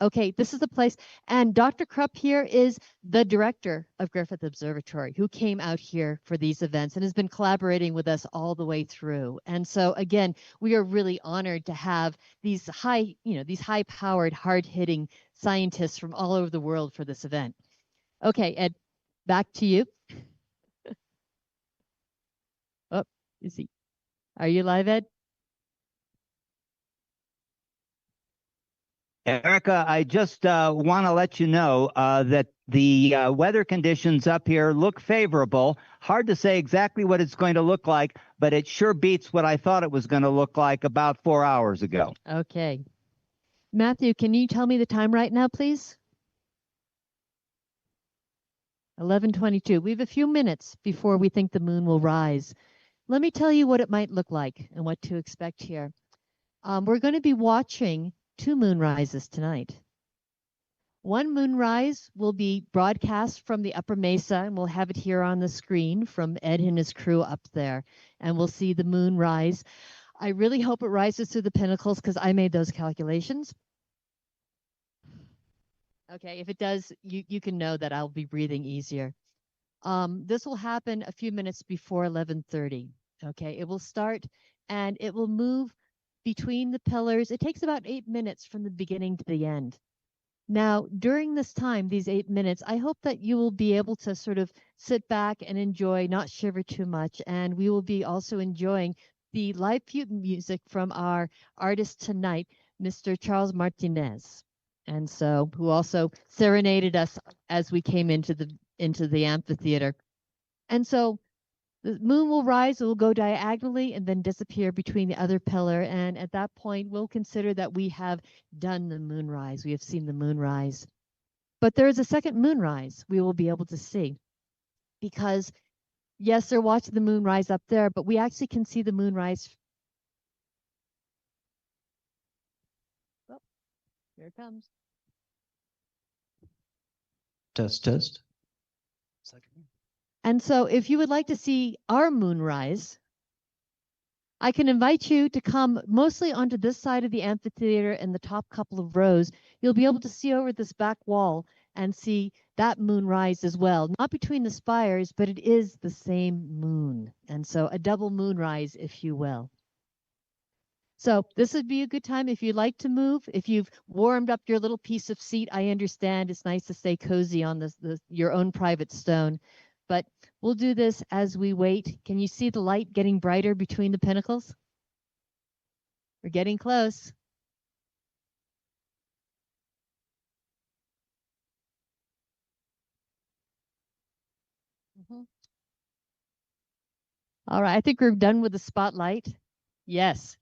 Speaker 1: Okay, this is the place. And Dr. Krupp here is the director of Griffith Observatory, who came out here for these events and has been collaborating with us all the way through. And so again, we are really honored to have these high-powered, hard-hitting scientists from all over the world for this event. Okay, Ed, back to you. Oh, is he? Are you live, Ed?
Speaker 8: Erica, I just want to let you know that the weather conditions up here look favorable. Hard to say exactly what it's going to look like, but it sure beats what I thought it was going to look like about 4 hours ago.
Speaker 1: Okay. Matthew, can you tell me the time right now, please? 11:22. We have a few minutes before we think the moon will rise. Let me tell you what it might look like and what to expect here. We're going to be watching 2 moonrises tonight. One moonrise will be broadcast from the upper mesa, and we'll have it here on the screen from Ed and his crew up there, and we'll see the moon rise. I really hope it rises through the pinnacles because I made those calculations. Okay, if it does, you can know that I'll be breathing easier. This will happen a few minutes before 11:30. Okay, it will start and it will move between the pillars. It takes about 8 minutes from the beginning to the end. Now, during this time, these 8 minutes, I hope that you will be able to sort of sit back and enjoy, not shiver too much, and we will be also enjoying the live flute music from our artist tonight, Mr. Charles Martinez, and so who also serenaded us as we came into the amphitheater. And so the moon will rise, it will go diagonally and then disappear between the other pillar. And at that point, we'll consider that we have done the moonrise. We have seen the moonrise. But there is a second moonrise we will be able to see. Because, yes, they're watching the moonrise up there, but we actually can see the moonrise. Oh, here it comes.
Speaker 14: Test, test.
Speaker 1: And so if you would like to see our moonrise, I can invite you to come mostly onto this side of the amphitheater and the top couple of rows. You'll be able to see over this back wall and see that moonrise as well. Not between the spires, but it is the same moon. And so a double moonrise, if you will. So this would be a good time if you'd like to move. If you've warmed up your little piece of seat, I understand it's nice to stay cozy on your own private stone. But we'll do this as we wait. Can you see the light getting brighter between the pinnacles? We're getting close. All right, I think we're done with the spotlight. Yes.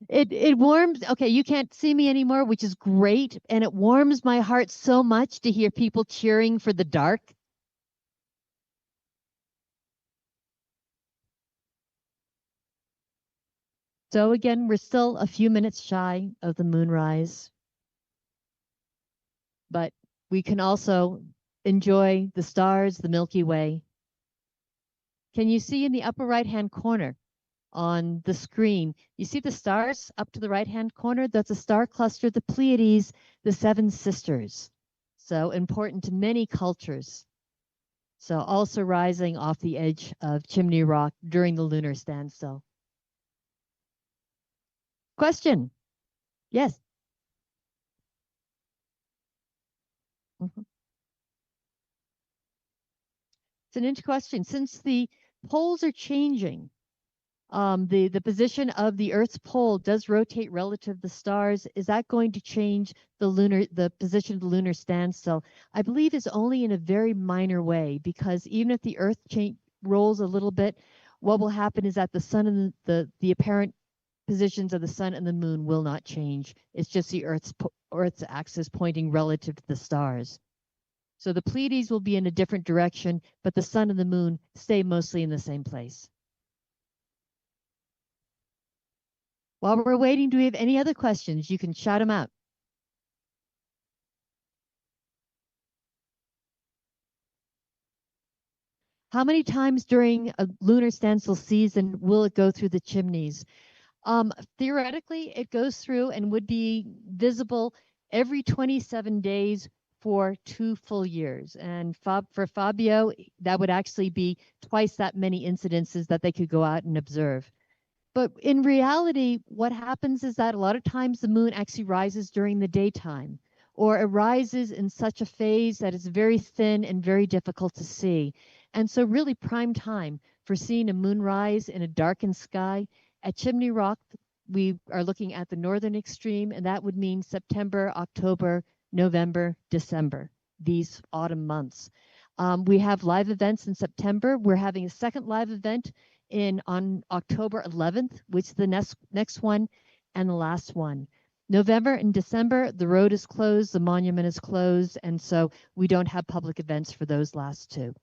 Speaker 1: It warms. Okay, you can't see me anymore, which is great. And it warms my heart so much to hear people cheering for the dark. So again, we're still a few minutes shy of the moonrise. But we can also enjoy the stars, the Milky Way. Can you see in the upper right-hand corner on the screen. You see the stars up to the right-hand corner? That's a star cluster, the Pleiades, the Seven Sisters. So important to many cultures. So also rising off the edge of Chimney Rock during the lunar standstill. Question? Yes. Mhm. It's an interesting question. Since the poles are changing, the position of the Earth's pole does rotate relative to the stars. Is that going to change the position of the lunar standstill? I believe it's only in a very minor way, because even if the Earth rolls a little bit, what will happen is that the sun and the apparent positions of the sun and the moon will not change. It's just the Earth's axis pointing relative to the stars. So the Pleiades will be in a different direction, but the sun and the moon stay mostly in the same place. While we're waiting, do we have any other questions? You can shout them out. How many times during a lunar standstill season will it go through the chimneys? Theoretically, it goes through and would be visible every 27 days for 2 full years. And for Fabio, that would actually be twice that many incidences that they could go out and observe. But in reality, what happens is that a lot of times the moon actually rises during the daytime, or it rises in such a phase that it's very thin and very difficult to see. And so really prime time for seeing a moonrise in a darkened sky. At Chimney Rock, we are looking at the northern extreme, and that would mean September, October, November, December, these autumn months. We have live events in September. We're having a second live event on October 11th, which is the next one and the last one. November and December, the road is closed, the monument is closed, and so we don't have public events for those last 2.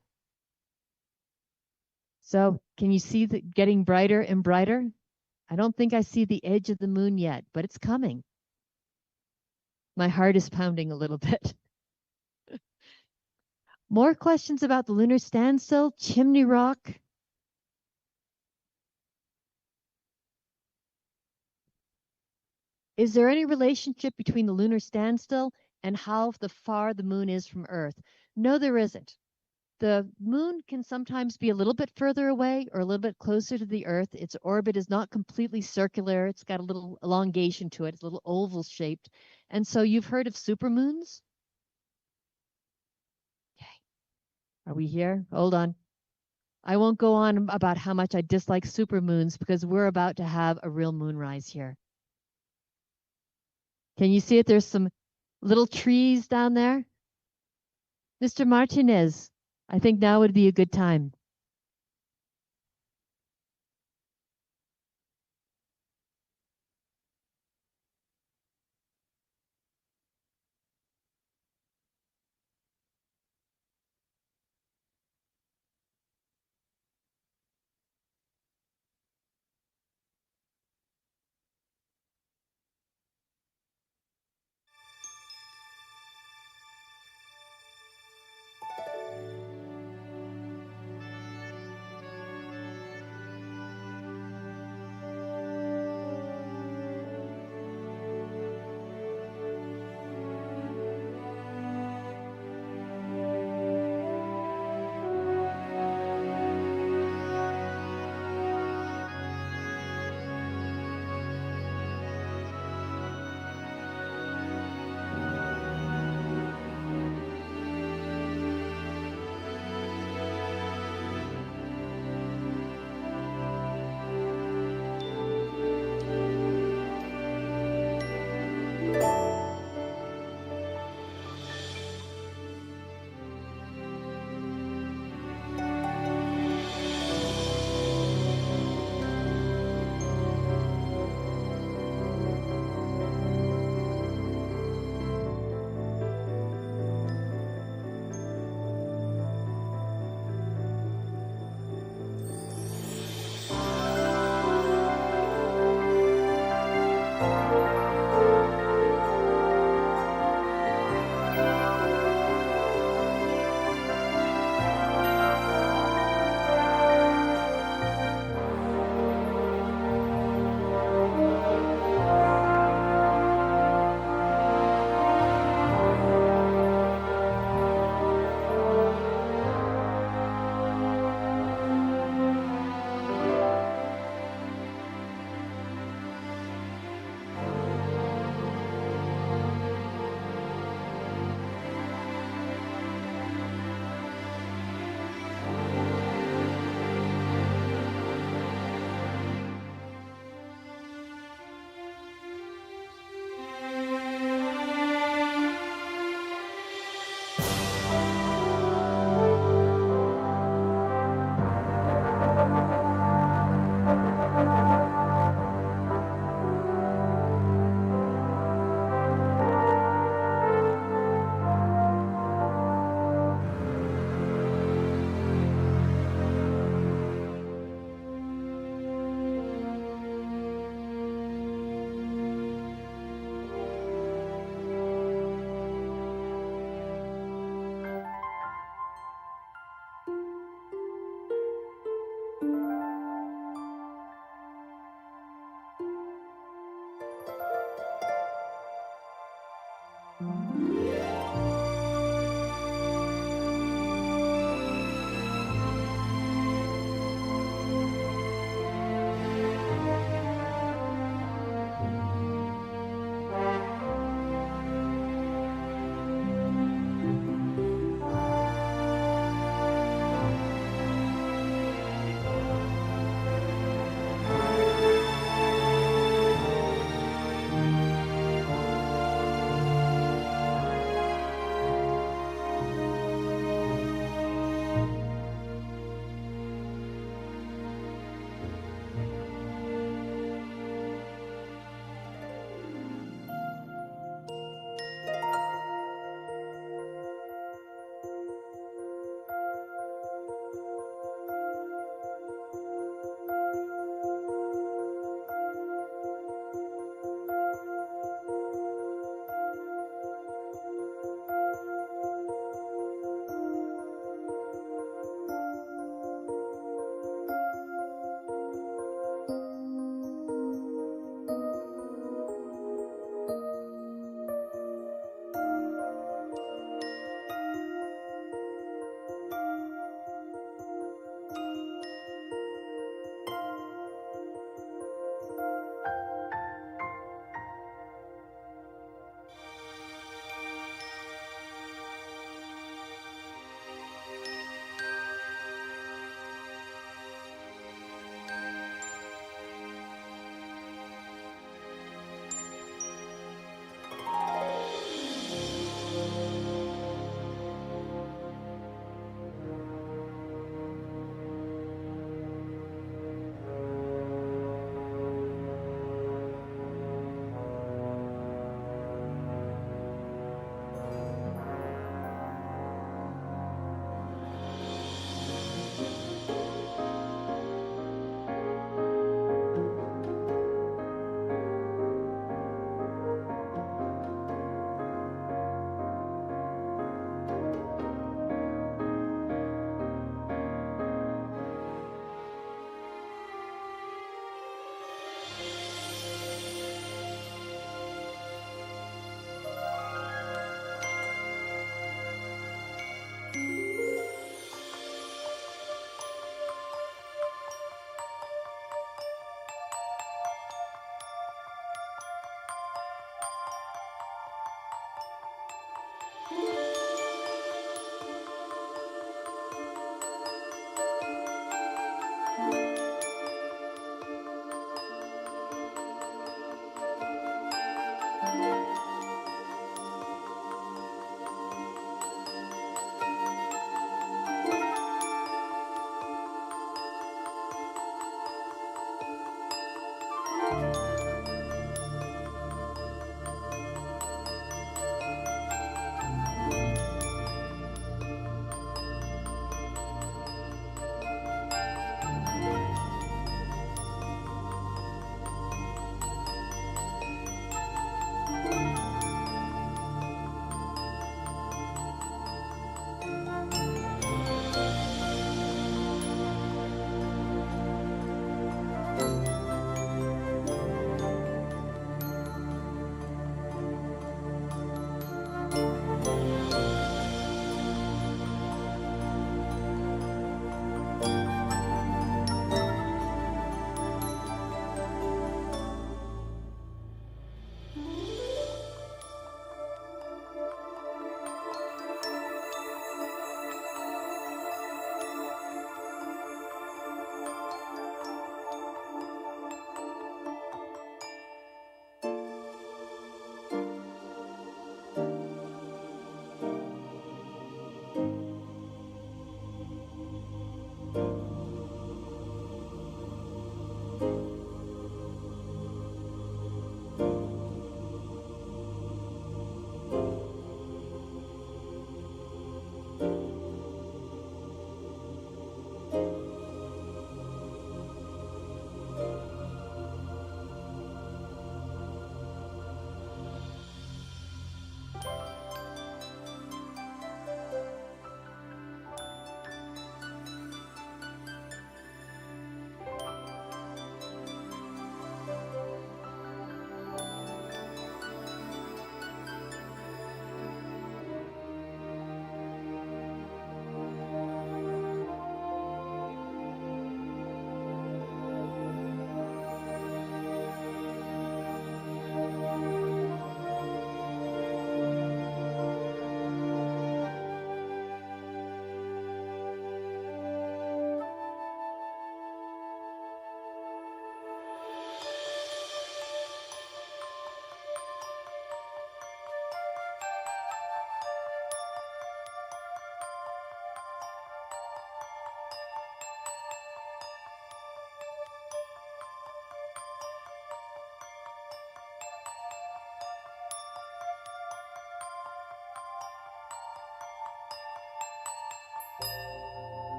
Speaker 1: So can you see that getting brighter and brighter? I don't think I see the edge of the moon yet, but it's coming. My heart is pounding a little bit. More questions about the lunar standstill, Chimney Rock? Is there any relationship between the lunar standstill and how far the moon is from Earth? No, there isn't. The moon can sometimes be a little bit further away or a little bit closer to the Earth. Its orbit is not completely circular. It's got a little elongation to it. It's a little oval shaped. And so you've heard of supermoons? Okay. Are we here? Hold on. I won't go on about how much I dislike supermoons because we're about to have a real moonrise here. Can you see it? There's some little trees down there. Mr. Martinez, I think now would be a good time.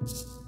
Speaker 1: you.